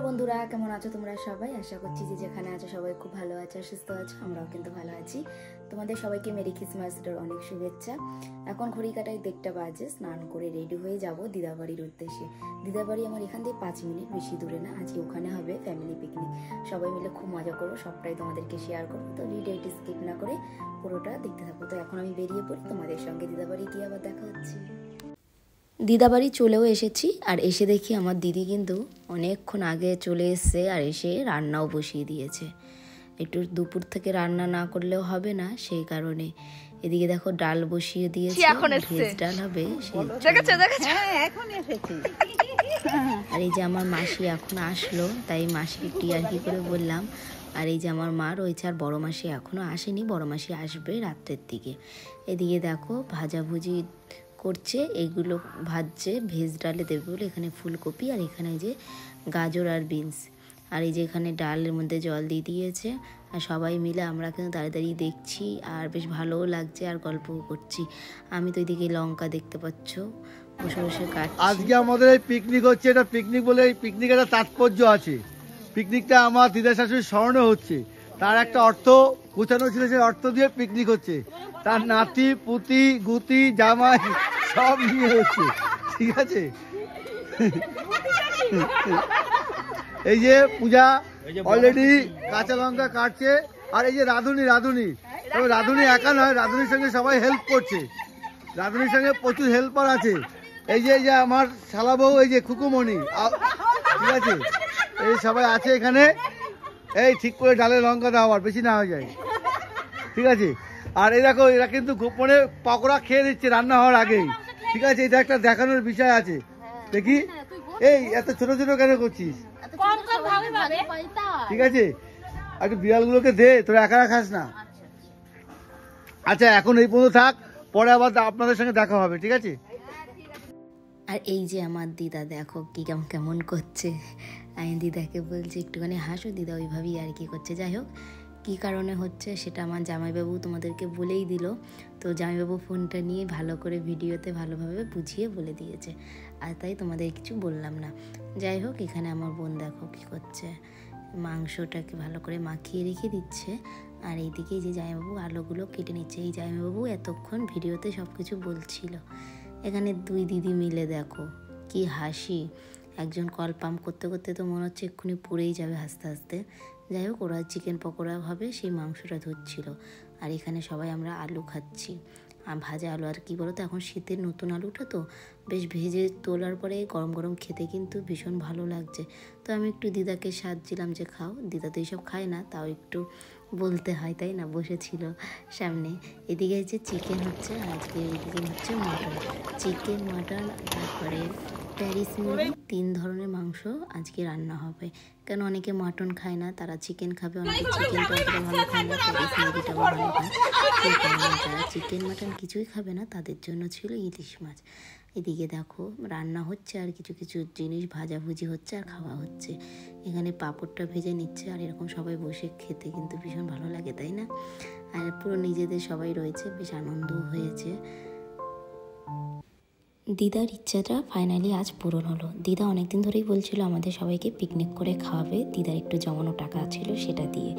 বন্ধুরা কেমন আছো তোমরা সবাই? আশা করছি যে যেখানে আছো সবাই খুব ভালো আছো, সুস্থ আছো। আমরাও কিন্তু ভালো আছি। তোমাদের সবাইকে মেরি ক্রিসমাসের অনেক শুভেচ্ছা। এখন ঘড়ি কাটায় 1টা বাজে। স্নান করে রেডি হয়ে যাব দিদাবাড়ির উদ্দেশ্যে। দিদাবাড়ি আমার এখান থেকে 5 মিনিট, বেশি দূরে না। আজকে ওখানে হবে ফ্যামিলি পিকনিক। সবাই মিলে খুব মজা করবো, সবটাই তোমাদেরকে শেয়ার করবো। তো ভিডিওটি স্কিপ না করে পুরোটা দেখতে থাকবো। তো এখন আমি বেরিয়ে পড়ি, তোমাদের সঙ্গে দিদাবাড়ি গিয়ে আবার দেখা হচ্ছে। দিদাবাড়ি চলেও এসেছি, আর এসে দেখি আমার দিদি কিন্তু অনেকক্ষণ আগে চলে এসছে, আর এসে রান্নাও বসিয়ে দিয়েছে। একটু দুপুর থেকে রান্না না করলেও হবে না, সেই কারণে এদিকে দেখো ডাল বসিয়ে দিয়েছে, ভেজ ডাল হবে। আর এই যে আমার মাসি এখন আসলো, তাই মাসিকে টিআরপি করে বললাম। আর এই যে আমার মা রয়েছে, আর বড় মাসি এখনো আসেনি, বড় মাসি আসবে রাত্রের দিকে। এদিকে দেখো ভাজাভুজি করছে, এগুলো ভাজছে, ভেজ ডালে দেবে বলে। এখানে ফুলকপি, আর এখানে যে গাজর আর বিনস, আর এই যে এখানে ডালের মধ্যে জল দিয়ে দিয়েছে। আর সবাই মিলে আমরা কিন্তু দাঁড়িয়ে দাঁড়িয়ে দেখছি, আর বেশ ভালোও লাগছে, আর গল্পও করছি। আমি তো এদিকে লঙ্কা দেখতে পাচ্ছ বসে বসে কাটছি। আজকে আমাদের এই পিকনিক হচ্ছে, এটা পিকনিক বলে এই পিকনিকের একটা তাৎপর্য আছে। পিকনিকটা আমার দিদা শাশুড়ির স্মরণে হচ্ছে, তার একটা অর্থ গোছানো ছিল, সেই অর্থ দিয়ে পিকনিক হচ্ছে। তার নাতি পুতি গুতি জামাই সব নিয়ে হচ্ছে, ঠিক আছে। এই যে পূজা অলরেডি কাঁচা লঙ্কা কাটছে, আর এই যে রাধুনি তবে রাধুনি একা নয়, রাধুনির সঙ্গে সবাই হেল্প করছে। রাধুনির সঙ্গে প্রচুর হেল্পার আছে। এই যে আমার শালা বউ, এই যে খুকুমণি, ঠিক আছে, এই সবাই আছে এখানে। এই ঠিক করে ডালে লঙ্কা দাও, আর বেশি না হয়ে যায়, ঠিক আছে। আর এই দেখো, এরা কিন্তু গোপনে পকোড়া খেয়ে দিচ্ছে রান্না হওয়ার আগেই, ঠিক আছে। এটা একটা দেখানোর বিষয় আছে। দেখি, এই এত ছোট ছোট কেন করছিস, ঠিক আছে। একটু বিড়ালগুলোকে দে, তোরা একা খাস না। আচ্ছা এখন এই পর্যন্ত থাক, পরে আবার আপনাদের সঙ্গে দেখা হবে, ঠিক আছে। আর এই যে আমার দিদা দেখো কি কেমন করছে। আমি দিদাকে বলছি একটুখানি হাসো, দিদা ওইভাবেই আর কি করছে। যাই হোক, কী কারণে হচ্ছে সেটা আমার জামাইবাবু তোমাদেরকে বলেই দিল। তো জামাইবাবু ফোনটা নিয়ে ভালো করে ভিডিওতে ভালোভাবে বুঝিয়ে বলে দিয়েছে, আর তাই তোমাদের কিছু বললাম না। যাই হোক, এখানে আমার বোন দেখো কী করছে, মাংসটাকে ভালো করে মাখিয়ে রেখে দিচ্ছে। আর এইদিকে যে জামাইবাবু আলুগুলো কেটে নিচ্ছে। এই জামাইবাবু এতক্ষণ ভিডিওতে সব কিছু বলছিল। এখানে 2 দিদি মিলে দেখো কি হাসি। একজন কল পাম্প করতে করতে তো মনে হচ্ছে এক্ষুনি পড়েই যাবে হাসতে হাসতে। যাই হোক, ওরা চিকেন পকোড়া হবে, সেই মাংসটা ধরছিল। আর এখানে সবাই আমরা আলু খাচ্ছি, আর ভাজা আলু। আর কি বলতো, এখন শীতের নতুন আলুটা তো বেশ ভেজে তোলার পরে গরম গরম খেতে কিন্তু ভীষণ ভালো লাগছে। তো আমি একটু দিদাকে সাজছিলাম যে খাও। দিদা তো এইসব খায় না, তাও একটু বলতে হয়, তাই না। বসেছিল সামনে। এদিকে যে চিকেন হচ্ছে, আজকে এদিকে হচ্ছে মাটন, চিকেন মাটন, তারপরে প্যারিস মুরগি, 3 ধরনের মাংস আজকে রান্না হবে। কেন অনেকে মাটন খায় না, তারা চিকেন খাবে। অনেকে চিকেনটা অতটা ভালো খায় না, প্যারিস মুরগিটাও ভালো খায়। সেই কারণে যারা চিকেন মাটন কিছুই খাবে না, তাদের জন্য ছিল ইলিশ মাছ। এদিকে দেখো রান্না হচ্ছে, আর কিছু কিছু জিনিস ভাজাভুজি হচ্ছে, আর খাওয়া হচ্ছে। এখানে পাঁপড়টা ভেজে নিচ্ছে, আর এরকম সবাই বসে খেতে কিন্তু ভীষণ ভালো লাগে, তাই না। আর পুরো নিজেদের সবাই রয়েছে, বেশ আনন্দও হয়েছে। দিদার ইচ্ছাটা ফাইনালি আজ পূরণ হলো। দিদা অনেকদিন ধরেই বলছিল আমাদের সবাইকে পিকনিক করে খাওয়াবে, দিদার একটু জমানো টাকা ছিল সেটা দিয়ে।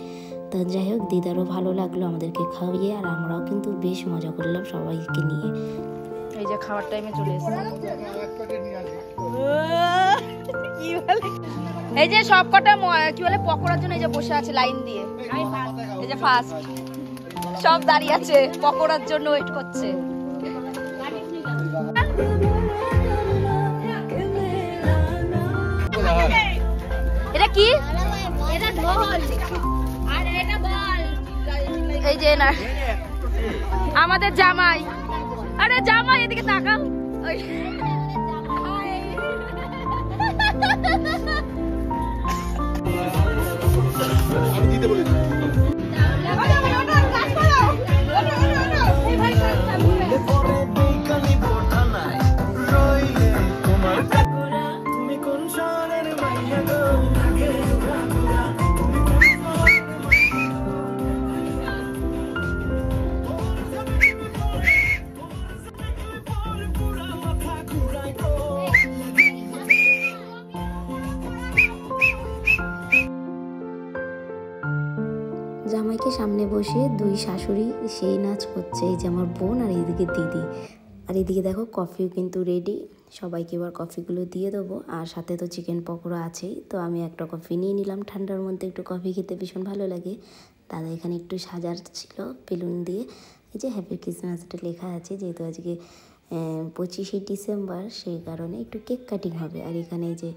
তো যাই হোক, দিদারও ভালো লাগলো আমাদেরকে খাওয়িয়ে, আর আমরাও কিন্তু বেশ মজা করলাম সবাইকে নিয়ে। এই যে খাওয়ার টাইমে চলে এসেছে। এই যে সব কটা কি বলে পকোড়ার জন্য এই যে বসে আছে লাইন দিয়ে। এই যে ফার্স্ট সব দাঁড়িয়ে আছে পকোড়ার জন্য, ওয়েট করছে। এটা কি? এটা ঢোল, আর এটা বল। এই যে না আমাদের জামাই। আরে জামাই এদিকে তাকাও। ওই আমি দিতে বলেছি। বসে দুই শাশুড়ি সেই নাচ করছে, এই যে আমার বোন আর এইদিকে দিদি। আর এদিকে দেখো কফিও কিন্তু রেডি, সবাইকে এবার কফিগুলো দিয়ে দেবো। আর সাথে তো চিকেন পকোড়া আছেই, তো আমি একটা কফি নিয়ে নিলাম। ঠান্ডার মধ্যে একটু কফি খেতে ভীষণ ভালো লাগে। দাদা এখানে একটু সাজার ছিল বেলুন দিয়ে, এই যে হ্যাপি ক্রিসমাসটা লেখা আছে, যেহেতু আজকে 25শে ডিসেম্বর, সেই কারণে একটু কেক কাটিং হবে। আর এখানে যে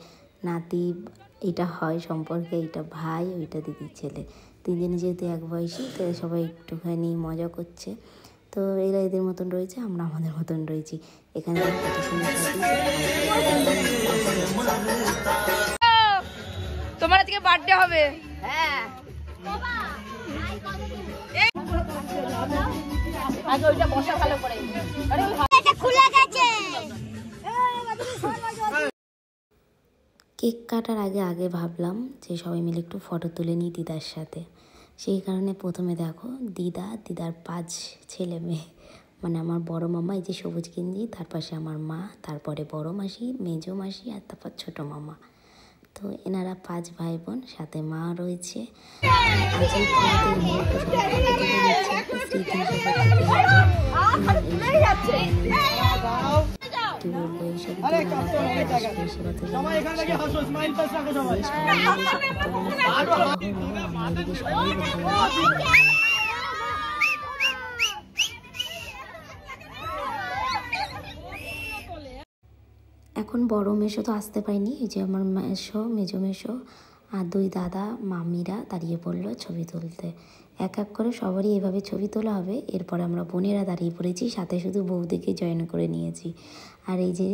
নাতি, এটা হয় সম্পর্কে, এটা ভাই, ওইটা দিদির ছেলে, তিনজনে যেহেতু এক বয়সী, তো সবাই একটুখানি মজা করছে। তো এরা এদের মতন রয়েছে, আমরা আমাদের মতন রয়েছি। এখানে কত সুন্দর তোমার আজকে বার্থডে হবে। হ্যাঁ আগে ওইটা বসা ভালো করে। এটা খুলে গেছে। কেক কাটার আগে ভাবলাম যে সবাই মিলে একটু ফটো তুলে নিই দিদার সাথে। সেই কারণে প্রথমে দেখো দিদার 5 ছেলে মেয়ে, মানে আমার বড় মামা, এই যে সবুজ গেঞ্জি, তার পাশে আমার মা, তারপরে বড় মাসি, মেজো মাসি, আর তারপর ছোটো মামা। তো এনারা 5 ভাই বোন, সাথে মা রয়েছে। কি বলবো, এইসব এখন বড় মেশো তো আসতে পারিনি, এই যে আমার মেশো, মেজো মেশো আর 2 দাদা মামিরা দাঁড়িয়ে পড়লো ছবি তুলতে। এক এক করে সবারই এভাবে ছবি তোলা হবে। এরপর আমরা বোনেরা দাঁড়িয়ে পড়েছি, সাথে শুধু বৌদিকে জয়েন করে নিয়েছি। আর এই যে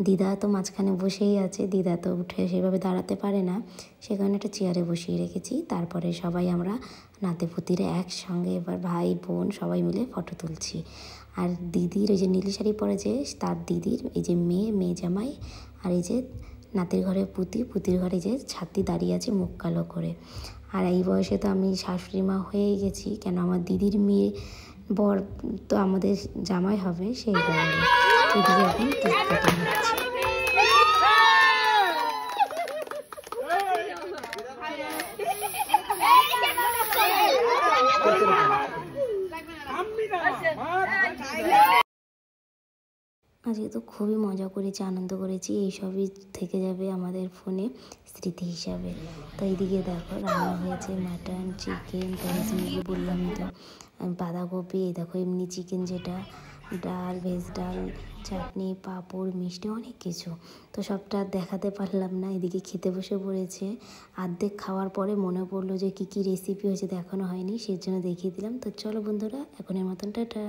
দিদা তো মাঝখানে বসেই আছে, দিদা তো উঠে সেভাবে দাঁড়াতে পারে না, সেখানে একটা চেয়ারে বসিয়ে রেখেছি। তারপরে সবাই আমরা নাতিপুতিরা একসঙ্গে এবার ভাই বোন সবাই মিলে ফটো তুলছি। আর দিদির ওই যে নীল শাড়ি পরেছে, তার দিদির এই যে মেয়ে জামাই, আর এই যে নাতির ঘরে পুতির ঘরে যে ছাত্রী দাঁড়িয়ে আছে মুখ কালো করে। আর এই বয়সে তো আমি শাশুড়ি মা হয়েই গেছি, কেন আমার দিদির মেয়ে বর তো আমাদের জামাই হবে, সেই কারণে দিদিকে এখন কেক কাটানো হচ্ছে। আজকে তো খুবই মজা করেছি, আনন্দ করেছি, এইসবই থেকে যাবে আমাদের ফোনে স্মৃতি হিসাবে। তো এইদিকে দেখো রান্না হয়েছে মাটন, চিকেন, মুরগি বললাম তো, বাঁধাকপি, এই দেখো এমনি চিকেন যেটা, ডাল, ভেজ ডাল, চাটনি, পাঁপড়, মিষ্টি, অনেক কিছু। তো সবটা দেখাতে পারলাম না। এদিকে খেতে বসে পড়েছে। অর্ধেক খাওয়ার পরে মনে পড়লো যে কী রেসিপি হয়েছে দেখানো হয়নি, সেই জন্য দেখিয়ে দিলাম। তো চলো বন্ধুরা, এখনের মতন টাটা।